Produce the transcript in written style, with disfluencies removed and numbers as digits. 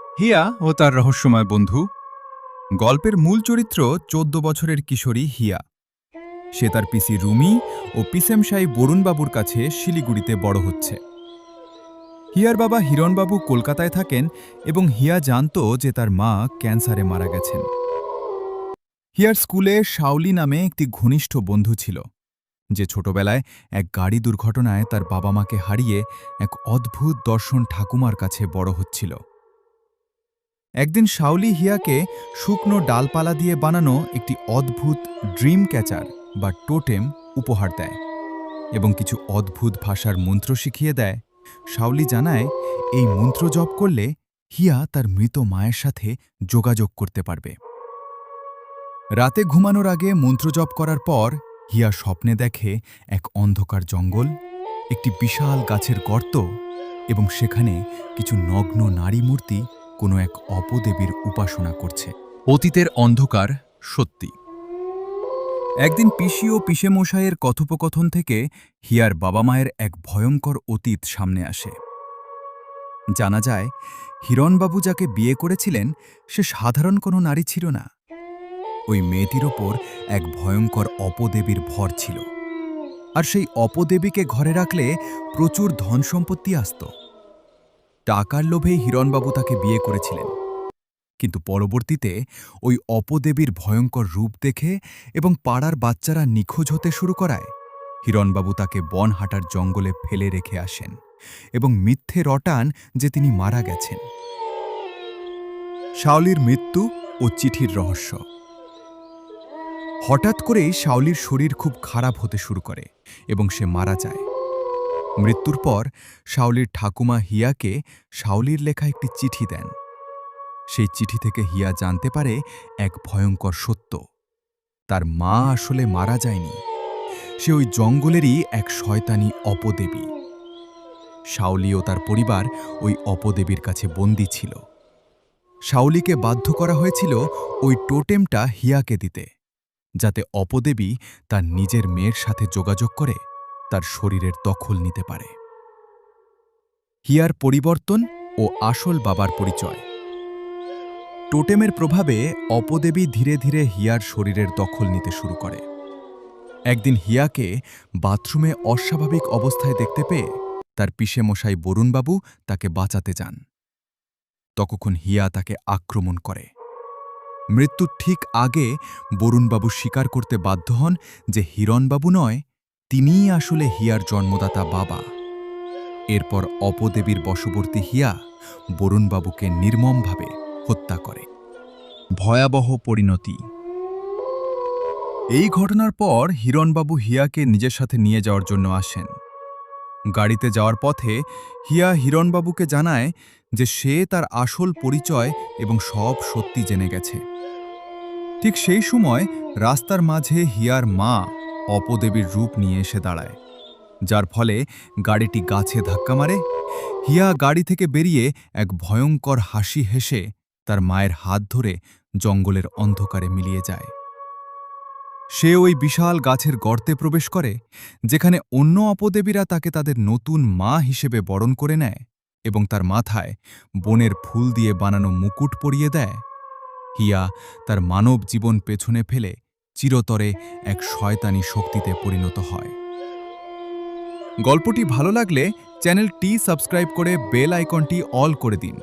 হিয়া ও তার রহস্যময় বন্ধু। গল্পের মূল চরিত্র ১৪ বছরের কিশোরী হিয়া। সে তার পিসি রুমি ও পিসেমশাই বরুণবাবুর কাছে শিলিগুড়িতে বড় হচ্ছে। হিয়ার বাবা হিরণবাবু কলকাতায় থাকেন এবং হিয়া জানত যে তার মা ক্যান্সারে মারা গেছেন। হিয়ার স্কুলে শাওলি নামে একটি ঘনিষ্ঠ বন্ধু ছিল, যে ছোটবেলায় এক গাড়ি দুর্ঘটনায় তার বাবা মাকে হারিয়ে এক অদ্ভুত দর্শন ঠাকুমার কাছে বড় হচ্ছিল। একদিন শাওলি হিয়াকে শুকনো ডালপালা দিয়ে বানানো একটি অদ্ভুত ড্রিম ক্যাচার বা টোটেম উপহার দেয় এবং কিছু অদ্ভুত ভাষার মন্ত্র শিখিয়ে দেয়। শাওলি জানায় এই মন্ত্র জপ করলে হিয়া তার মৃত মায়ের সাথে যোগাযোগ করতে পারবে। রাতে ঘুমানোর আগে মন্ত্র জপ করার পর হিয়া স্বপ্নে দেখে এক অন্ধকার জঙ্গল, একটি বিশাল গাছের গর্ত এবং সেখানে কিছু নগ্ন নারী মূর্তি কোনো এক অপদেবীর উপাসনা করছে। অতীতের অন্ধকার সত্যি। একদিন পিসি ও পিসেমশাইয়ের কথোপকথন থেকে হিয়ার বাবা মায়ের এক ভয়ঙ্কর অতীত সামনে আসে। জানা যায়, হিরণবাবু যাকে বিয়ে করেছিলেন সে সাধারণ কোনো নারী ছিল না। ওই মেয়েটির ওপর এক ভয়ঙ্কর অপদেবীর ভর ছিল, আর সেই অপদেবীকে ঘরে রাখলে প্রচুর ধন সম্পত্তি আসত। টাকার লোভেই হিরণবাবু তাকে বিয়ে করেছিলেন, কিন্তু পরবর্তীতে ওই অপদেবীর ভয়ঙ্কর রূপ দেখে এবং পাড়ার বাচ্চারা নিখোঁজ হতে শুরু করায় হিরণবাবু তাকে বনহাটার জঙ্গলে ফেলে রেখে আসেন এবং মিথ্যে রটান যে তিনি মারা গেছেন। শাওলির মৃত্যু ও চিঠির রহস্য। হঠাৎ করেই শাওলির শরীর খুব খারাপ হতে শুরু করে এবং সে মারা যায়। মৃত্যুর পর শাওলির ঠাকুমা হিয়াকে শাওলির লেখা একটি চিঠি দেন। সেই চিঠি থেকে হিয়া জানতে পারে এক ভয়ঙ্কর সত্য: তার মা আসলে মারা যায়নি, সে ওই জঙ্গলেরই এক শয়তানি অপদেবী। শাওলি ও তার পরিবার ওই অপদেবীর কাছে বন্দী ছিল। শাওলিকে বাধ্য করা হয়েছিল ওই টোটেমটা হিয়াকে দিতে, যাতে অপদেবী তার নিজের মেয়ের সাথে যোগাযোগ করে তার শরীরের দখল নিতে পারে। হিয়ার পরিবর্তন ও আসল বাবার পরিচয়। টোটেমের প্রভাবে অপদেবী ধীরে ধীরে হিয়ার শরীরের দখল নিতে শুরু করে। একদিন হিয়াকে বাথরুমে অস্বাভাবিক অবস্থায় দেখতে পেয়ে তার পিসেমশাই বরুণবাবু তাকে বাঁচাতে যান। তখন হিয়া তাকে আক্রমণ করে। মৃত্যুর ঠিক আগে বরুণবাবু স্বীকার করতে বাধ্য হন যে হিরণবাবু নয়, তিনিই আসলে হিয়ার জন্মদাতা বাবা। এরপর অপদেবীর বশবর্তী হিয়া বরুণবাবুকে নির্মমভাবে হত্যা করে। ভয়াবহ পরিণতি। এই ঘটনার পর হিরণবাবু হিয়াকে নিজের সাথে নিয়ে যাওয়ার জন্য আসেন। গাড়িতে যাওয়ার পথে হিয়া হিরণবাবুকে জানায় যে সে তার আসল পরিচয় এবং সব সত্যি জেনে গেছে। ঠিক সেই সময় রাস্তার মাঝে হিয়ার মা অপদেবীর রূপ নিয়ে এসে দাঁড়ায়, যার ফলে গাড়িটি গাছে ধাক্কা মারে। হিয়া গাড়ি থেকে বেরিয়ে এক ভয়ঙ্কর হাসি হেসে তার মায়ের হাত ধরে জঙ্গলের অন্ধকারে মিলিয়ে যায়। সে ওই বিশাল গাছের গর্তে প্রবেশ করে, যেখানে অন্য অপদেবীরা তাকে তাদের নতুন মা হিসেবে বরণ করে নেয় এবং তার মাথায় বনের ফুল দিয়ে বানানো মুকুট পরিয়ে দেয়। হিয়া তার মানব জীবন পেছনে ফেলে চিরতরে এক শয়তানি শক্তিতে পরিণত হয়। গল্পটি ভালো লাগলে চ্যানেলটি সাবস্ক্রাইব করে বেল আইকনটি অল করে দিন।